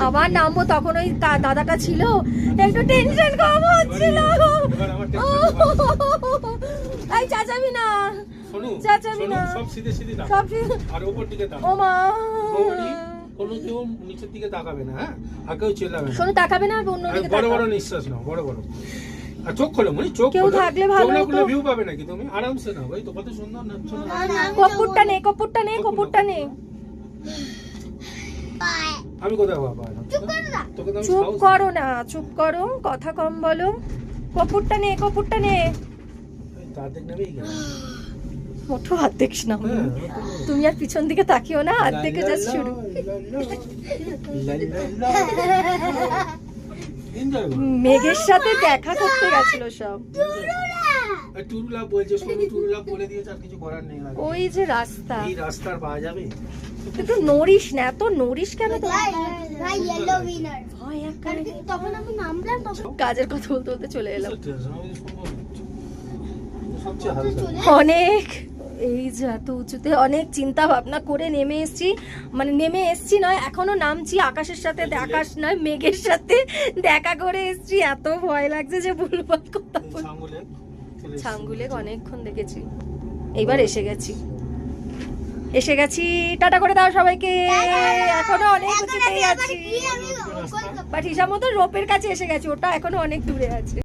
আবার নামবো তখন ওই দাদাটা ছিল, একটু টেনশন কম হচ্ছিল। এই চাচাবি না, চাচাবি না, সব সিধে সিধে সব আর উপর দিকে তাকাও। ও মা কোনো কেউ নিচের দিকে তাকাবে না, হ্যাঁ? আর কেউ চেল্লাবে না। শোনো তাকাবে না, অন্য দিকে বড় বড় নিঃশ্বাস নাও, বড় বড়। আর চোখ খোলো, মানে চোখ কেউ থাকলে ভালো হতো। ভিউ পাবে নাকি তুমি? আরামসে নাও, ভাই তো কত সুন্দর নাচছো। কপুরটা নে, কপুরটা নে, কপুরটা নে। আমি কোথায় বাবা? চুপ করো না, চুপ করো, কথা কম বলো। কপুরটা নে, কপুরটা নে। তার দেখ নেবেই কেন? মোটো হাত দেখিস না, তুমি আর পিছন দিকে তাকিও না, হাত দেখে যা শুরু। মেঘের সাথে দেখা করতে গেছিল সব। টুরুলা বলছে, শোনো টুরুলা বলে দিয়েছে, আর কিছু করার নেই। ওই যে রাস্তা, এই রাস্তার পাওয়া যাবে? একটু নড়িস না, এত নড়িস কেন তো? ভাই ইয়েলো উইনার ভয় একবারে। তখন আমি নামলাম, তখন কাজের কথা বলতে বলতে চলে এলাম। সবচেয়ে হালকা। অনেক এই যে এত উঁচুতে অনেক চিন্তা ভাবনা করে নেমে এসেছি, মানে নেমে এসেছি নয়, এখনো নামছি। আকাশের সাথে আকাশ নয়, মেঘের সাথে দেখা করে এসেছি। এত ভয় লাগছে যে ভুলভাল কথা বলতে। ছাঙ্গুলে অনেকক্ষণ দেখেছি, এইবার এসে গেছি, এসে গেছি। টাটা করে দাও সবাইকে। এখনো অনেক উঁচুতেই আছি, বাট হিসাব মতো রোপের কাছে এসে গেছি, ওটা এখনো অনেক দূরে আছে।